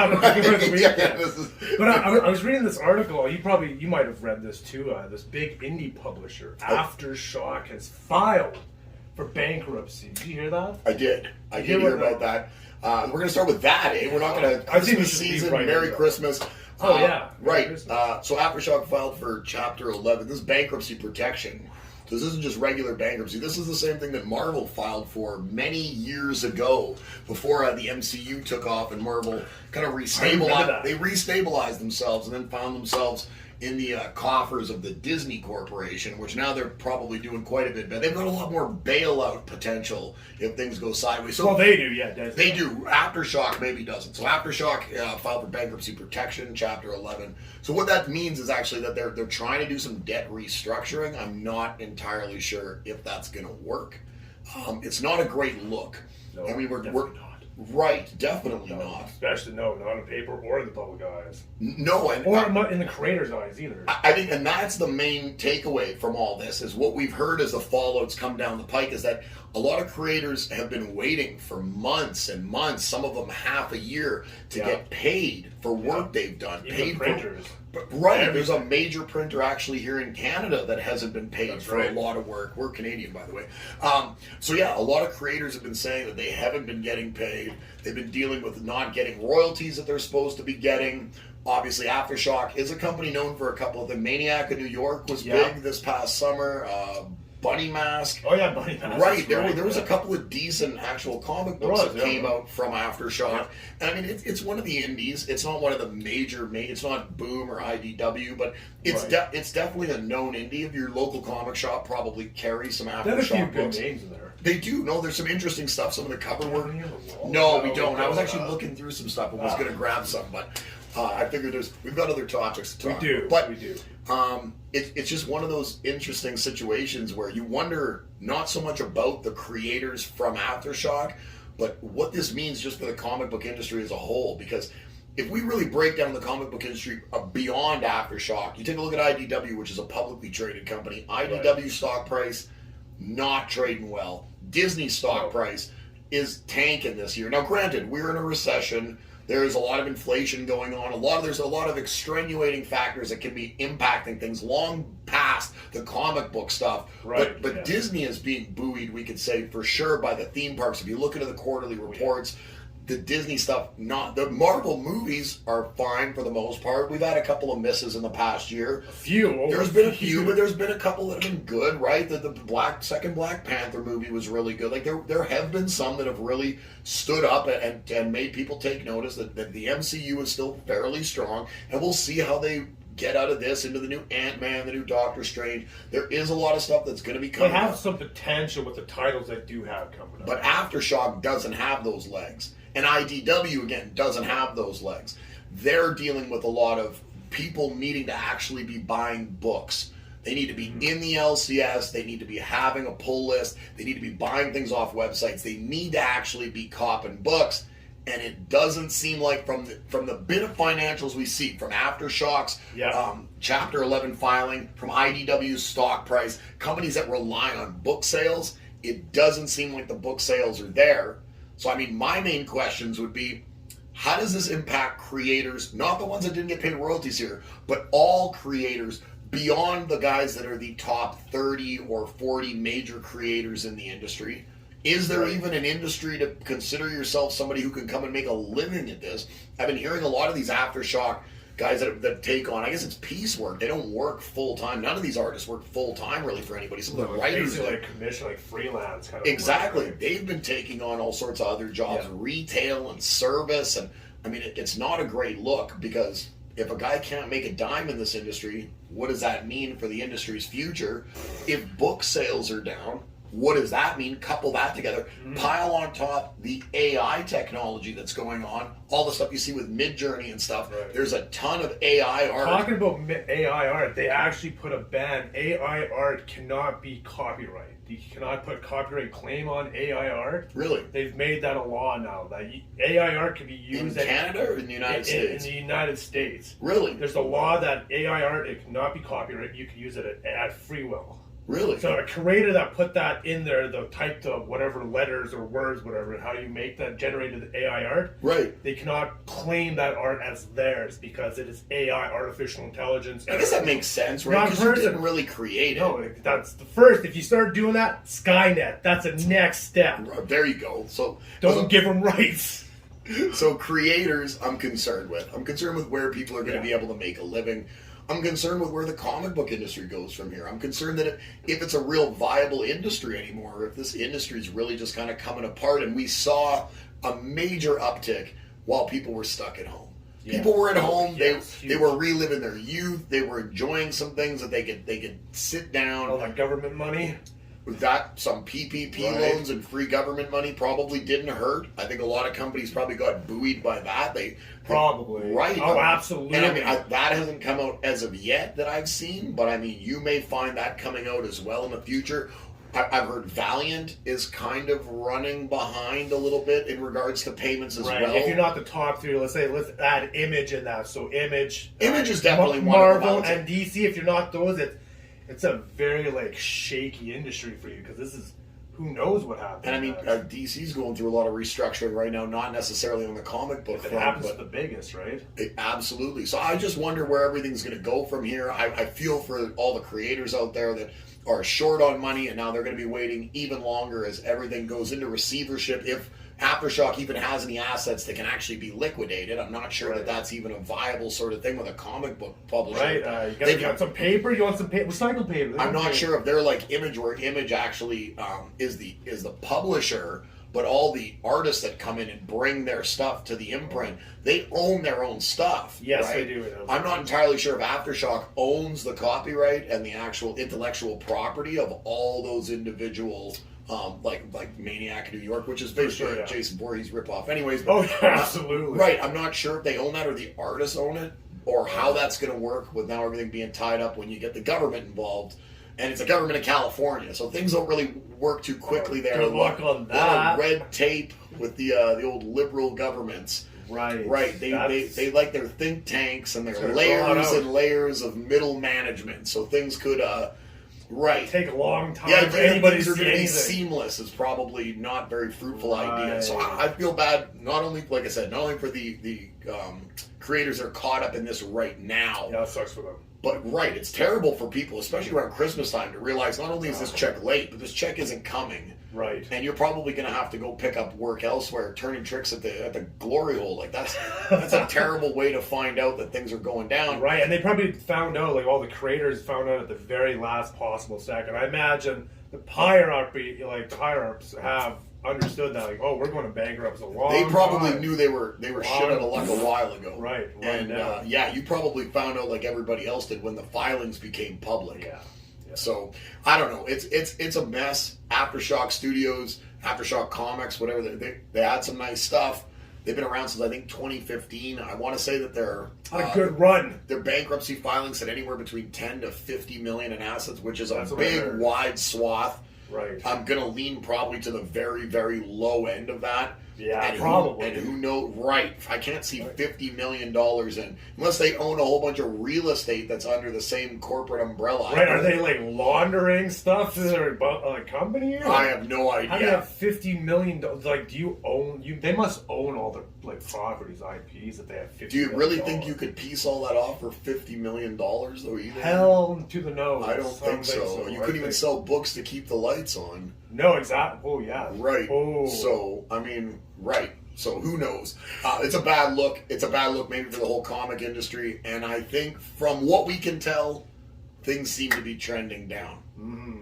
have it for the weekend. Yeah, But I was reading this article. You might have read this too. This big indie publisher, AfterShock, has filed for bankruptcy. Did you hear that? I did. I did hear about that. We're going to start with that, eh? We're not going to... I think we Christmas should season, leave right Merry into Christmas. Oh, yeah. Right. So AfterShock filed for Chapter 11. This is bankruptcy protection. So this isn't just regular bankruptcy. This is the same thing that Marvel filed for many years ago, before the MCU took off and Marvel kind of restabilized. They restabilized themselves and then found themselves in the coffers of the Disney Corporation, which now they're probably doing quite a bit better. They've got a lot more bailout potential if things go sideways. So well, they do, yeah. They do. AfterShock maybe doesn't. So AfterShock filed for bankruptcy protection, Chapter 11. So what that means is actually that they're trying to do some debt restructuring. I'm not entirely sure if that's going to work. It's not a great look. No, I mean, we're not. Right, definitely not. Especially not on paper or in the public eyes. No, or in the creator's eyes either. I think, and that's the main takeaway from all this, is what we've heard as the fallouts come down the pike, is that a lot of creators have been waiting for months and months, some of them half a year, to get paid for work they've done. Even paid printers. Right, there's a major printer actually here in Canada that hasn't been paid for right. a lot of work. We're Canadian, by the way. So yeah, a lot of creators have been saying that they haven't been getting paid. They've been dealing with not getting royalties that they're supposed to be getting. Obviously, AfterShock is a company known for a couple of things. Maniac of New York was big this past summer. Bunny Mask. Oh yeah, Bunny Mask. Right, there was a couple of decent actual comic books that came out from AfterShock. Yeah. And I mean, it's one of the indies. It's not one of the major. It's not Boom or IDW, but it's it's definitely a known indie. If your local comic shop probably carries some AfterShock There's a few books. good names in there. They do. No, there's some interesting stuff. Some of the cover work. No, No, we don't. I was actually looking through some stuff. I was going to grab some, but I figured we've got other topics to talk about. We do. It's just one of those interesting situations where you wonder not so much about the creators from AfterShock, but what this means just for the comic book industry as a whole. Because if we really break down the comic book industry beyond AfterShock, you take a look at IDW, which is a publicly traded company. IDW stock price not trading well. Disney stock price is tanking this year. Now, granted, we're in a recession. There's a lot of inflation going on. There's a lot of extenuating factors that can be impacting things long past the comic book stuff. Right. But Disney is being buoyed, we could say, for sure, by the theme parks. If you look into the quarterly reports, the Disney stuff, the Marvel movies are fine for the most part. We've had a couple of misses in the past year. There's been a few, but there's been a couple that have been good, right? The second Black Panther movie was really good. Like there have been some that have really stood up and made people take notice that the MCU is still fairly strong, and we'll see how they get out of this into the new Ant-Man, the new Doctor Strange. There is a lot of stuff that's going to be coming. They have some potential with the titles that do have coming up. But AfterShock doesn't have those legs. And IDW, again, doesn't have those legs. They're dealing with a lot of people needing to actually be buying books. They need to be in the LCS. They need to be having a pull list. They need to be buying things off websites. They need to actually be copping books. And it doesn't seem like from the bit of financials we see, from AfterShock's Chapter 11 filing, from IDW's stock price, companies that rely on book sales, it doesn't seem like the book sales are there. So, I mean, my main questions would be, how does this impact creators, not the ones that didn't get paid royalties here, but all creators beyond the guys that are the top 30 or 40 major creators in the industry? Is there even an industry to consider yourself somebody who can come and make a living at this? I've been hearing a lot of these AfterShock guys that take on, I guess it's piecework. They don't work full time. None of these artists work full time really for anybody. Some of the writers, like commission, like freelance kind of. Exactly. Work. They've been taking on all sorts of other jobs, retail and service, and I mean, it's not a great look, because if a guy can't make a dime in this industry, what does that mean for the industry's future? If book sales are down, what does that mean? Couple that together. Pile on top the AI technology that's going on, all the stuff you see with Midjourney and stuff. Right. There's a ton of AI art. Talking about AI art, they actually put a ban. AI art cannot be copyright. You cannot put copyright claim on AI art. Really? They've made that a law now. That AI art can be used in Canada or in the United States? In the United States. Really? There's a law that AI art, it cannot be copyright. You can use it at free will. Really? So a creator that put that in there, the typed of whatever letters or words, whatever, how you make that generated AI art, Right. they cannot claim that art as theirs because it is AI, artificial intelligence. I guess that makes sense, right? Not Because you person. didn't really create it. No, that's the first. If you start doing that, Skynet, that's a next step. There you go. So Don't give them rights. So creators, I'm concerned with. I'm concerned with where people are going to be able to make a living. I'm concerned with where the comic book industry goes from here. I'm concerned that if it's a real viable industry anymore, if this industry is really just kind of coming apart, and we saw a major uptick while people were stuck at home. Yeah. People were at home. Yes, they were reliving their youth. They were enjoying some things that they could sit down. All that government money. That some PPP Right. loans and free government money probably didn't hurt. I think a lot of companies probably got buoyed by that. They Probably. right. Oh, absolutely. And I mean that hasn't come out as of yet that I've seen, but I mean you may find that coming out as well in the future. I've heard Valiant is kind of running behind a little bit in regards to payments as Right. well. If you're not the top three, let's add Image in that. So Image is definitely one of them, I Marvel would say. and DC. If you're not those, it's a very shaky industry for you because this is who knows what happens. and I mean next. DC's going through a lot of restructuring right now, not necessarily on the comic book If it front, happens but to the biggest, right? Absolutely. So I just wonder where everything's going to go from here. I feel for all the creators out there that are short on money, and now they're going to be waiting even longer as everything goes into receivership. If AfterShock even has any assets that can actually be liquidated, I'm not sure that that's even a viable sort of thing with a comic book publisher. Right. You got some paper. You want some recycled paper? I'm not sure if they're like Image, where Image actually is the publisher, but all the artists that come in and bring their stuff to the imprint, they own their own stuff. Yes, right? they do. I'm not entirely sure if AfterShock owns the copyright and the actual intellectual property of all those individual, like Maniac in New York, which is basically a Jason Voorhees ripoff. Anyways, Oh, yeah, absolutely. right. I'm not sure if they own that or the artists own it, or how that's going to work with now everything being tied up when you get the government involved. And it's a government of California, so things don't really work too quickly there. Good luck on A lot of that. red tape with the old liberal governments. Right. Right. They like their think tanks and their It's layers and layers of middle management. So things could right. Take a long time Yeah, for anybody things to are see going to be anything. seamless is probably not very fruitful idea. So Right. I feel bad, not only, like I said, not only for the creators that are caught up in this right now, Yeah, that sucks for them. but right, it's terrible for people, especially around Christmas time, to realize not only is this check late, but this check isn't coming. Right. And you're probably going to have to go pick up work elsewhere, turning tricks at the glory hole. Like that's a terrible way to find out that things are going down. Right, and they probably found out, like all the creators found out at the very last possible second. I imagine the higher ups have understood that, like, oh, we're going to bankrupt a long They probably time. knew they were shit out of luck a while ago. Right. And yeah, you probably found out like everybody else did when the filings became public. Yeah. So I don't know. It's a mess. AfterShock Studios, AfterShock Comics, whatever. They had some nice stuff. They've been around since I think 2015. I want to say that they're Had a good run. their bankruptcy filings had anywhere between 10 to 50 million in assets, which is That's a what I big, heard. wide swath. Right. I'm gonna lean probably to the very, very low end of that. Yeah, and probably. Who knows? Right. I can't see $50 million in unless they own a whole bunch of real estate that's under the same corporate umbrella. Right, are they like laundering stuff to their company? I have no idea. How do you have $50 million? Like, do you own? They must own all the properties, IPs that they have. $50 Do you million really think you could piece all that off for $50 million though? Either Hell to the no. I don't think so. You couldn't even sell books to keep the lights on. No, exactly. Oh yeah. Right. Oh. So I mean, right. So who knows? It's a bad look. It's a bad look maybe for the whole comic industry. And I think from what we can tell, things seem to be trending down. Mm.